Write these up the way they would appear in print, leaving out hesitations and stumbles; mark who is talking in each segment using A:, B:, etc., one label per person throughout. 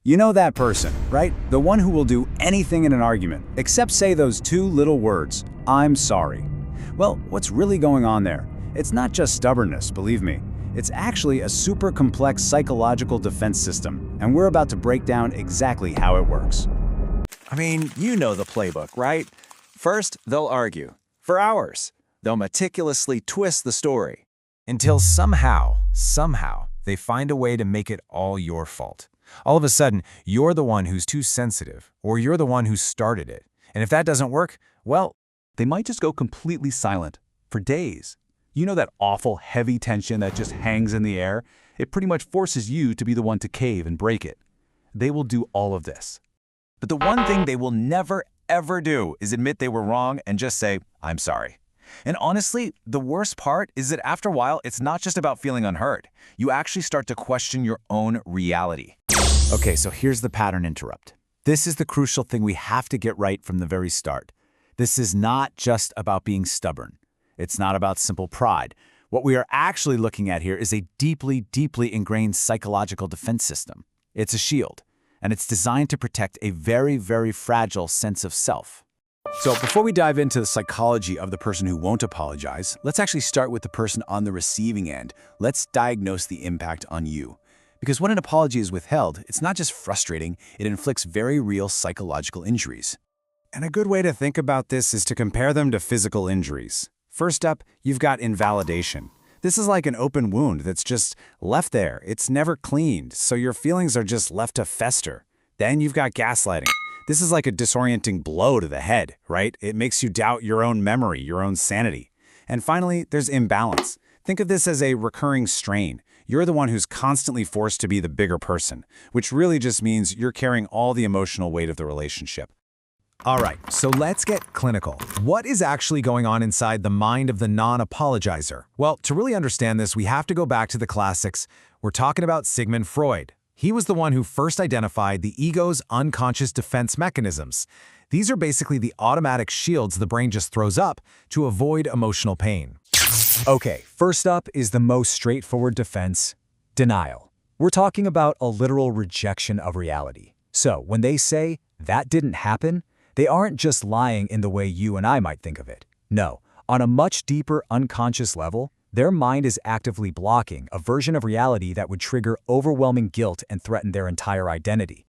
A: You know that person, right? The one who will do anything in an argument, except say those two little words, "I'm sorry." Well, what's really going on there? It's not just stubbornness, believe me. It's actually a super complex psychological defense system, and we're about to break down exactly how it works.
B: I mean, you know the playbook, right? First, they'll argue. For hours. They'll meticulously twist the story. Until somehow, they find a way to make it all your fault. All of a sudden, you're the one who's too sensitive, or you're the one who started it. And if that doesn't work, well,
C: They might just go completely silent for days. You know that awful, heavy tension that just hangs in the air? It pretty much forces you to be the one to cave and break it. They will do all of this.
B: but the one thing they will never, ever do is admit they were wrong and just say, "I'm sorry." And honestly, the worst part is that after a while, it's not just about feeling unheard. You actually start to question your own reality.
A: Okay, so here's the pattern interrupt. This is the crucial thing we have to get right from the very start. This is not just about being stubborn. It's not about simple pride. What we are actually looking at here is a deeply, deeply ingrained psychological defense system. It's a shield, and it's designed to protect a very, very fragile sense of self. So before we dive into the psychology of the person who won't apologize, let's actually start with the person on the receiving end. Let's diagnose the impact on you. Because when an apology is withheld, it's not just frustrating, it inflicts very real psychological injuries. And a good way to think about this is to compare them to physical injuries. First up, you've got invalidation. This is like an open wound that's just left there. It's never cleaned, so your feelings are just left to fester. Then you've got gaslighting. This is like a disorienting blow to the head, right? It makes you doubt your own memory, your own sanity. And finally, there's imbalance. Think of this as a recurring strain. You're the one who's constantly forced to be the bigger person, which really just means you're carrying all the emotional weight of the relationship.
D: All right, so let's get clinical. What is actually going on inside the mind of the non-apologizer? Well, to really understand this, we have to go back to the classics. We're talking about Sigmund Freud. He was the one who first identified the ego's unconscious defense mechanisms. These are basically the automatic shields the brain just throws up to avoid emotional pain. Okay, first up is the most straightforward defense, denial. We're talking about a literal rejection of reality. So when they say, "that didn't happen," they aren't just lying in the way you and I might think of it. No, on a much deeper unconscious level, their mind is actively blocking a version of reality that would trigger overwhelming guilt and threaten their entire identity.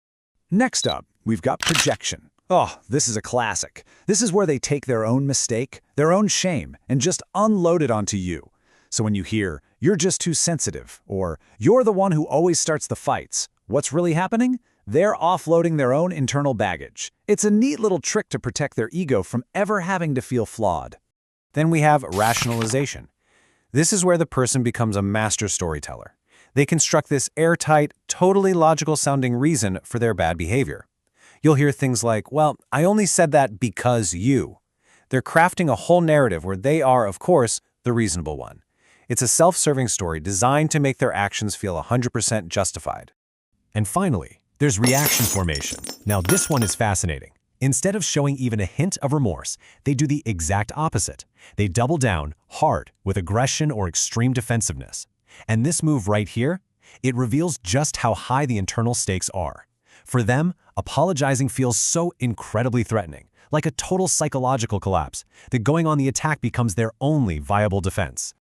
A: Next up, we've got projection. Oh, this is a classic. This is where they take their own mistake, their own shame, and just unload it onto you. So when you hear, "you're just too sensitive," or "you're the one who always starts the fights," what's really happening? They're offloading their own internal baggage. It's a neat little trick to protect their ego from ever having to feel flawed. Then we have rationalization. This is where the person becomes a master storyteller. They construct this airtight, totally logical-sounding reason for their bad behavior. You'll hear things like, "well, I only said that because you." They're crafting a whole narrative where they are, of course, the reasonable one. It's a self-serving story designed to make their actions feel 100% justified.
D: And finally, there's reaction formation. Now this one is fascinating. Instead of showing even a hint of remorse, they do the exact opposite. They double down hard with aggression or extreme defensiveness. And this move right here, it reveals just how high the internal stakes are. For them, apologizing feels so incredibly threatening, like a total psychological collapse, that going on the attack becomes their only viable defense.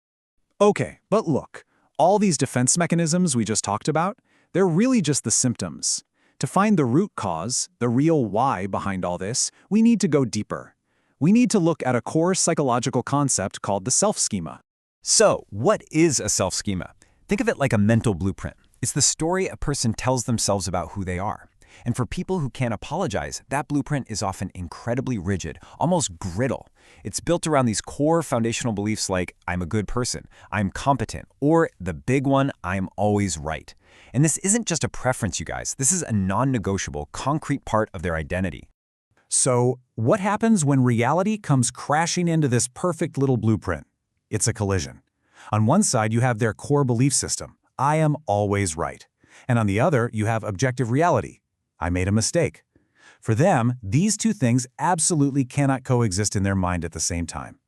C: Okay, but look, all these defense mechanisms we just talked about, they're really just the symptoms. To find the root cause, the real why behind all this, we need to go deeper. We need to look at a core psychological concept called the self-schema.
B: So, what is a self-schema? Think of it like a mental blueprint. It's the story a person tells themselves about who they are. And for people who can't apologize, that blueprint is often incredibly rigid, almost brittle. It's built around these core foundational beliefs like, "I'm a good person," "I'm competent," or the big one, "I'm always right." And this isn't just a preference, you guys. This is a non-negotiable, concrete part of their identity.
A: So, what happens when reality comes crashing into this perfect little blueprint? It's a collision. On one side, you have their core belief system, "I am always right." And on the other, you have objective reality, "I made a mistake." For them, these two things absolutely cannot coexist in their mind at the same time.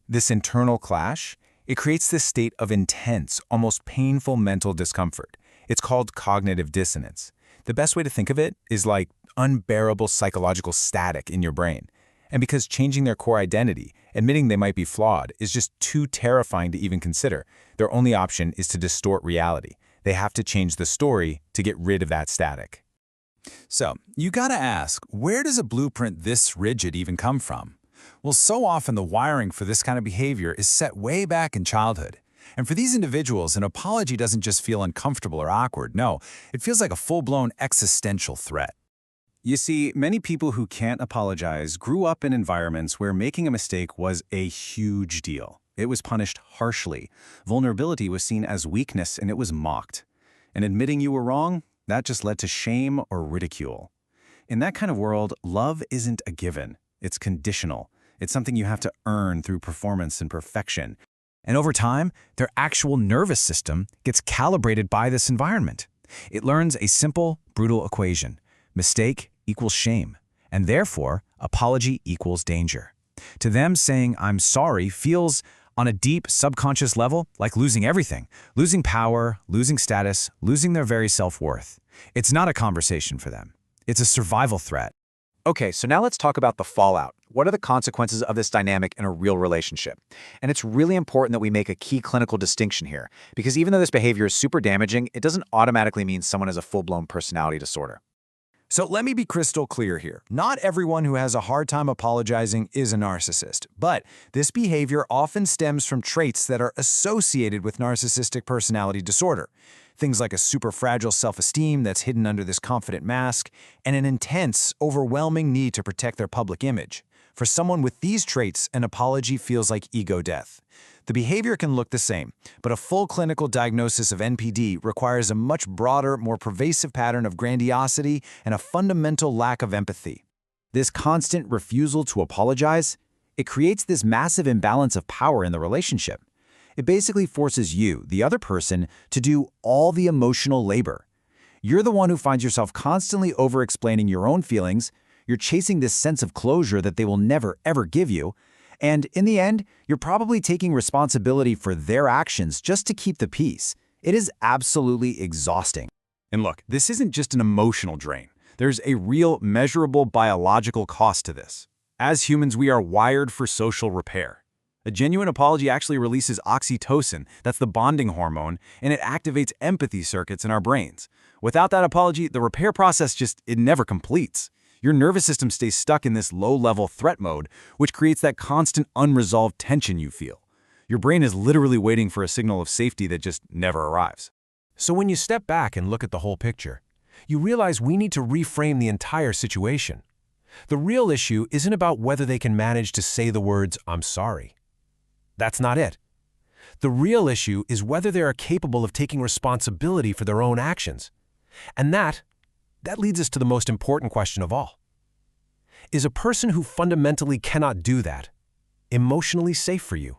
B: This internal clash, it creates this state of intense, almost painful mental discomfort. It's called cognitive dissonance.
A: The best way to think of it is like unbearable psychological static in your brain. And because changing their core identity, admitting they might be flawed, is just too terrifying to even consider, their only option is to distort reality. They have to change the story to get rid of that static.
D: So, you gotta ask, where does a blueprint this rigid even come from? Well, so often the wiring for this kind of behavior is set way back in childhood. And for these individuals, an apology doesn't just feel uncomfortable or awkward. No, it feels like a full-blown existential threat. You see, many people who can't apologize grew up in environments where making a mistake was a huge deal. It was punished harshly. Vulnerability was seen as weakness and it was mocked. And admitting you were wrong, that just led to shame or ridicule. In that kind of world, love isn't a given. It's conditional. It's something you have to earn through performance and perfection. And over time, their actual nervous system gets calibrated by this environment. It learns a simple, brutal equation. Mistake equals shame, and therefore, apology equals danger. To them, saying, "I'm sorry," feels, on a deep, subconscious level, like losing everything. Losing power, losing status, losing their very self-worth. It's not a conversation for them. It's a survival threat.
C: Okay, so now let's talk about the fallout. What are the consequences of this dynamic in a real relationship? And it's really important that we make a key clinical distinction here, because even though this behavior is super damaging, it doesn't automatically mean someone has a full-blown personality disorder.
D: So let me be crystal clear here. Not everyone who has a hard time apologizing is a narcissist, but this behavior often stems from traits that are associated with narcissistic personality disorder. Things like a super fragile self-esteem that's hidden under this confident mask, and an intense, overwhelming need to protect their public image. For someone with these traits, an apology feels like ego death. The behavior can look the same, but a full clinical diagnosis of NPD requires a much broader, more pervasive pattern of grandiosity and a fundamental lack of empathy. This constant refusal to apologize, it creates this massive imbalance of power in the relationship. It basically forces you, the other person, to do all the emotional labor. You're the one who finds yourself constantly over-explaining your own feelings. You're chasing this sense of closure that they will never, ever give you. And in the end, you're probably taking responsibility for their actions just to keep the peace. It is absolutely exhausting. And look, this isn't just an emotional drain. There's a real, measurable biological cost to this. As humans, we are wired for social repair. A genuine apology actually releases oxytocin, that's the bonding hormone, and it activates empathy circuits in our brains. Without that apology, the repair process it never completes. Your nervous system stays stuck in this low-level threat mode, which creates that constant unresolved tension you feel. Your brain is literally waiting for a signal of safety that just never arrives.
E: So when you step back and look at the whole picture, you realize we need to reframe the entire situation. The real issue isn't about whether they can manage to say the words, "I'm sorry." That's not it. The real issue is whether they are capable of taking responsibility for their own actions. And that leads us to the most important question of all. Is a person who fundamentally cannot do that emotionally safe for you?